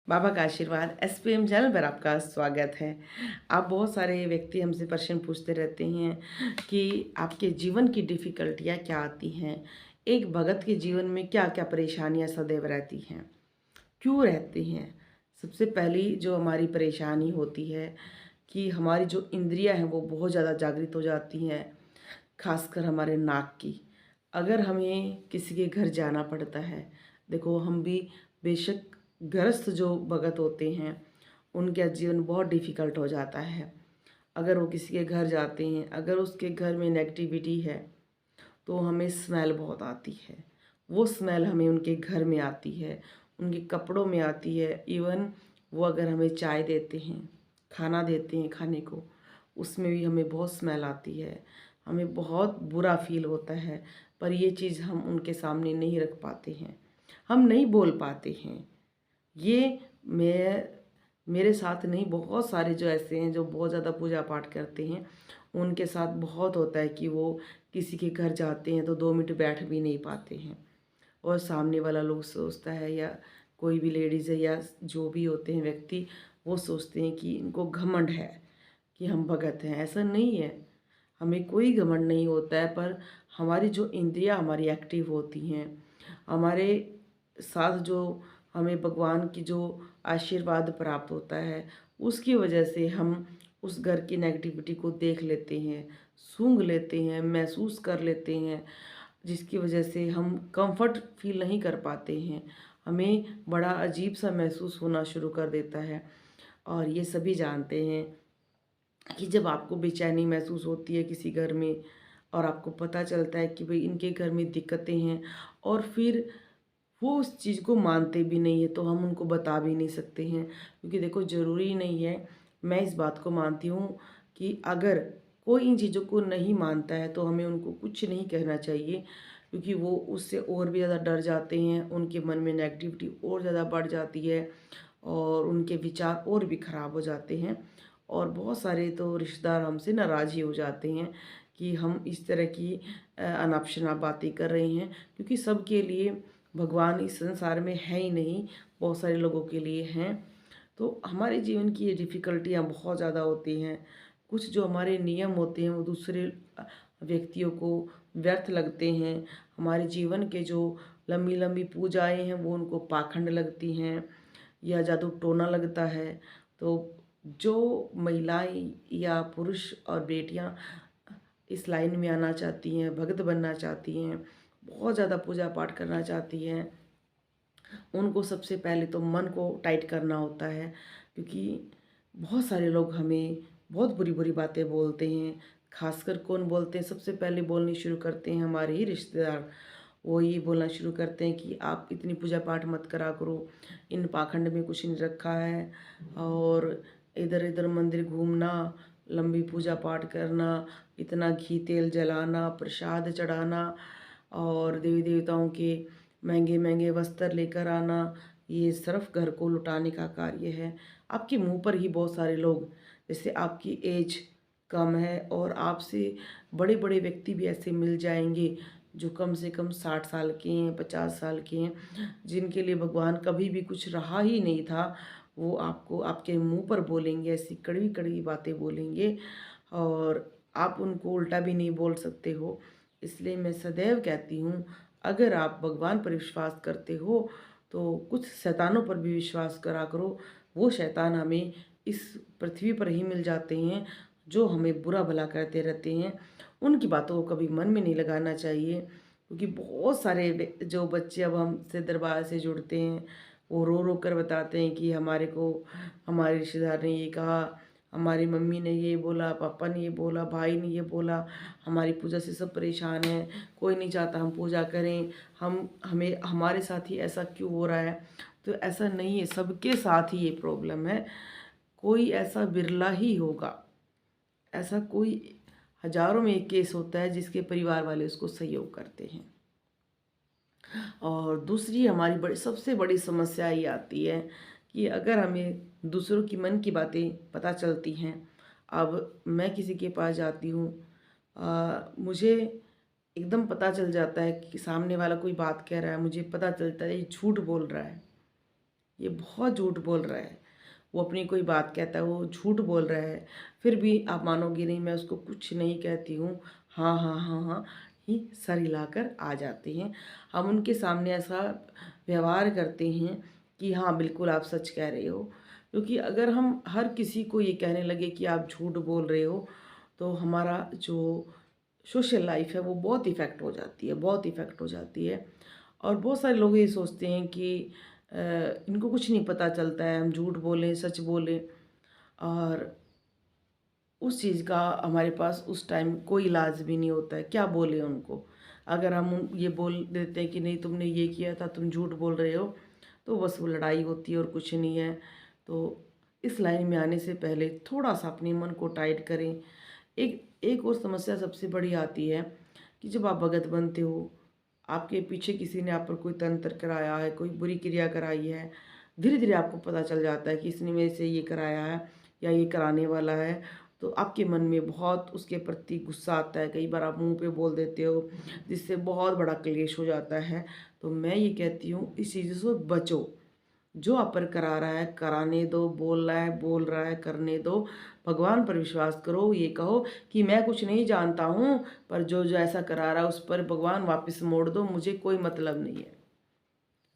बाबा का आशीर्वाद SPM channel पर आपका स्वागत है। आप बहुत सारे व्यक्ति हमसे प्रश्न पूछते रहते हैं कि आपके जीवन की डिफ़िकल्टियाँ क्या आती हैं? एक भगत के जीवन में क्या-क्या परेशानियाँ सदैव रहती हैं? क्यों रहती हैं? सबसे पहली जो हमारी परेशानी होती है कि हमारी जो इंद्रियाँ हैं वो बहुत ज़्यादा जागृत हो जाती हैं, ख़ासकर हमारे नाक की। अगर हमें किसी के घर जाना पड़ता है, देखो हम भी बेशक गृहस्थ जो भगत होते हैं, उनका जीवन बहुत डिफ़िकल्ट हो जाता है। अगर वो किसी के घर जाते हैं, अगर उसके घर में नेगेटिविटी है, तो हमें स्मेल बहुत आती है। वो स्मेल हमें उनके घर में आती है, उनके कपड़ों में आती है। इवन वो अगर हमें चाय देते हैं, खाना देते हैं खाने को, उसमें भी हमें बहुत स्मेल आती है। हमें बहुत बुरा फ़ील होता है, पर ये चीज़ हम उनके सामने नहीं रख पाते हैं। हम नहीं बोल पाते हैं। ये मैं मेरे साथ नहीं, बहुत सारे जो ऐसे हैं जो बहुत ज़्यादा पूजा पाठ करते हैं, उनके साथ बहुत होता है कि वो किसी के घर जाते हैं तो 2 मिनट बैठ भी नहीं पाते हैं। और सामने वाला लोग सोचता है, या कोई भी लेडीज़ है या जो भी होते हैं व्यक्ति, वो सोचते हैं कि इनको घमंड है कि हम भगत हैं। ऐसा नहीं है, हमें कोई घमंड नहीं होता है, पर हमारी जो इंद्रियाँ हमारी एक्टिव होती हैं, हमारे साथ जो हमें भगवान की जो आशीर्वाद प्राप्त होता है, उसकी वजह से हम उस घर की नेगेटिविटी को देख लेते हैं, सूंघ लेते हैं, महसूस कर लेते हैं, जिसकी वजह से हम कंफर्ट फील नहीं कर पाते हैं। हमें बड़ा अजीब सा महसूस होना शुरू कर देता है। और ये सभी जानते हैं कि जब आपको बेचैनी महसूस होती है किसी घर में, और आपको पता चलता है कि भाई इनके घर में दिक्कतें हैं, और फिर वो उस चीज़ को मानते भी नहीं है, तो हम उनको बता भी नहीं सकते हैं। क्योंकि देखो, ज़रूरी नहीं है, मैं इस बात को मानती हूँ कि अगर कोई इन चीज़ों को नहीं मानता है तो हमें उनको कुछ नहीं कहना चाहिए, क्योंकि वो उससे और भी ज़्यादा डर जाते हैं, उनके मन में नेगेटिविटी और ज़्यादा बढ़ जाती है, और उनके विचार और भी ख़राब हो जाते हैं। और बहुत सारे तो रिश्तेदार हमसे नाराज़ ही हो जाते हैं कि हम इस तरह की अनाप-शनाप बातें कर रहे हैं, क्योंकि सबके लिए भगवान इस संसार में है ही नहीं, बहुत सारे लोगों के लिए हैं। तो हमारे जीवन की ये डिफ़िकल्टियाँ बहुत ज़्यादा होती हैं। कुछ जो हमारे नियम होते हैं वो दूसरे व्यक्तियों को व्यर्थ लगते हैं। हमारे जीवन के जो लंबी-लंबी पूजाएँ हैं वो उनको पाखंड लगती हैं, या जादू टोना लगता है। तो जो महिलाएँ या पुरुष और बेटियाँ इस लाइन में आना चाहती हैं, भक्त बनना चाहती हैं, बहुत ज़्यादा पूजा पाठ करना चाहती हैं, उनको सबसे पहले तो मन को टाइट करना होता है। क्योंकि बहुत सारे लोग हमें बहुत बुरी-बुरी बातें बोलते हैं। ख़ासकर कौन बोलते हैं, सबसे पहले बोलनी शुरू करते हैं हमारे ही रिश्तेदार। वो ये बोलना शुरू करते हैं कि आप इतनी पूजा पाठ मत करा करो, इन पाखंड में कुछ नहीं रखा है, और इधर-इधर मंदिर घूमना, लंबी पूजा पाठ करना, इतना घी तेल जलाना, प्रसाद चढ़ाना, और देवी देवताओं के महंगे-महंगे वस्त्र लेकर आना, ये सिर्फ़ घर को लुटाने का कार्य है। आपके मुँह पर ही बहुत सारे लोग, जैसे आपकी एज कम है और आपसे बड़े-बड़े व्यक्ति भी ऐसे मिल जाएँगे, जो कम से कम 60 साल के हैं, 50 साल के हैं, जिनके लिए भगवान कभी भी कुछ रहा ही नहीं था। वो आपको आपके मुँह पर बोलेंगे, ऐसी कड़वी-कड़वी बातें बोलेंगे, और आप उनको उल्टा भी नहीं बोल सकते हो। इसलिए मैं सदैव कहती हूँ, अगर आप भगवान पर विश्वास करते हो, तो कुछ शैतानों पर भी विश्वास करा करो। वो शैतान हमें इस पृथ्वी पर ही मिल जाते हैं, जो हमें बुरा भला करते रहते हैं। उनकी बातों को कभी मन में नहीं लगाना चाहिए, क्योंकि बहुत सारे जो बच्चे अब हमसे दरबार से जुड़ते हैं, वो रो रो कर बताते हैं कि हमारे को हमारे रिश्तेदार ने ये कहा, हमारी मम्मी ने ये बोला, पापा ने ये बोला, भाई ने ये बोला, हमारी पूजा से सब परेशान हैं, कोई नहीं चाहता हम पूजा करें, हम हमें हमारे साथ ही ऐसा क्यों हो रहा है। तो ऐसा नहीं है, सबके साथ ही ये प्रॉब्लम है। कोई ऐसा बिरला ही होगा, ऐसा कोई हज़ारों में एक केस होता है जिसके परिवार वाले उसको सहयोग करते हैं। और दूसरी हमारी बड़ी सबसे बड़ी समस्या ये आती है कि अगर हमें दूसरों की मन की बातें पता चलती हैं, अब मैं किसी के पास जाती हूँ, मुझे एकदम पता चल जाता है कि सामने वाला कोई बात कह रहा है, मुझे पता चलता है ये झूठ बोल रहा है, ये बहुत झूठ बोल रहा है, वो अपनी कोई बात कहता है, वो झूठ बोल रहा है, फिर भी आप मानोगे नहीं, मैं उसको कुछ नहीं कहती हूँ, हाँ हाँ हाँ हाँ ही सर हिलाकर आ जाते हैं। हम उनके सामने ऐसा व्यवहार करते हैं कि हाँ बिल्कुल आप सच कह रहे हो, क्योंकि अगर हम हर किसी को ये कहने लगे कि आप झूठ बोल रहे हो, तो हमारा जो सोशल लाइफ है वो बहुत इफ़ेक्ट हो जाती है, बहुत इफ़ेक्ट हो जाती है। और बहुत सारे लोग ये सोचते हैं कि इनको कुछ नहीं पता चलता है, हम झूठ बोलें सच बोलें, और उस चीज़ का हमारे पास उस टाइम कोई इलाज भी नहीं होता है, क्या बोले उनको। अगर हम ये बोल देते हैं कि नहीं तुमने ये किया था, तुम झूठ बोल रहे हो, तो बस वो लड़ाई होती है और कुछ नहीं है। तो इस लाइन में आने से पहले थोड़ा सा अपने मन को टाइट करें। एक एक और समस्या सबसे बड़ी आती है कि जब आप भगत बनते हो, आपके पीछे किसी ने आप पर कोई तंत्र कराया है, कोई बुरी क्रिया कराई है, धीरे धीरे आपको पता चल जाता है कि इसने मेरे से ये कराया है या ये कराने वाला है, तो आपके मन में बहुत उसके प्रति गुस्सा आता है। कई बार आप मुंह पे बोल देते हो, जिससे बहुत बड़ा क्लेश हो जाता है। तो मैं ये कहती हूँ इस चीज़ से बचो। जो आप पर करा रहा है कराने दो, बोल रहा है करने दो। भगवान पर विश्वास करो, ये कहो कि मैं कुछ नहीं जानता हूँ, पर जो जो ऐसा करा रहा है उस पर भगवान वापस मोड़ दो, मुझे कोई मतलब नहीं है।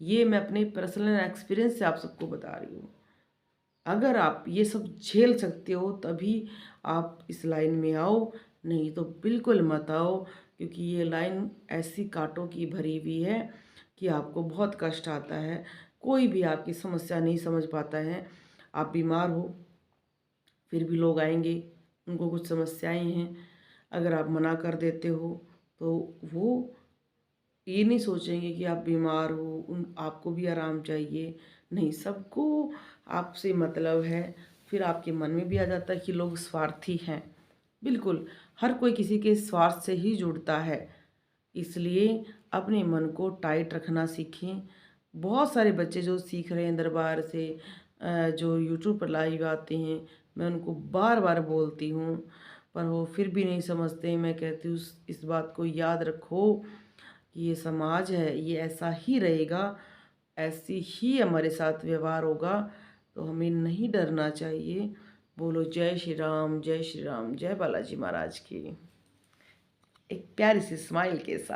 ये मैं अपने पर्सनल एक्सपीरियंस से आप सबको बता रही हूँ। अगर आप ये सब झेल सकते हो तभी आप इस लाइन में आओ, नहीं तो बिल्कुल मत आओ, क्योंकि ये लाइन ऐसी कांटों की भरी हुई है कि आपको बहुत कष्ट आता है। कोई भी आपकी समस्या नहीं समझ पाता है। आप बीमार हो फिर भी लोग आएंगे, उनको कुछ समस्याएं हैं, अगर आप मना कर देते हो तो वो ये नहीं सोचेंगे कि आप बीमार हो, उन आपको भी आराम चाहिए। नहीं, सबको आपसे मतलब है। फिर आपके मन में भी आ जाता है कि लोग स्वार्थी हैं। बिल्कुल, हर कोई किसी के स्वार्थ से ही जुड़ता है। इसलिए अपने मन को टाइट रखना सीखें। बहुत सारे बच्चे जो सीख रहे हैं दरबार से, जो यूट्यूब पर लाइव आते हैं, मैं उनको बार बार बोलती हूँ, पर वो फिर भी नहीं समझते। मैं कहती हूँ इस बात को याद रखो कि ये समाज है, ये ऐसा ही रहेगा, ऐसी ही हमारे साथ व्यवहार होगा, तो हमें नहीं डरना चाहिए। बोलो जय श्री राम, जय श्री राम, जय बालाजी महाराज की। एक प्यारी सी स्माइल के साथ।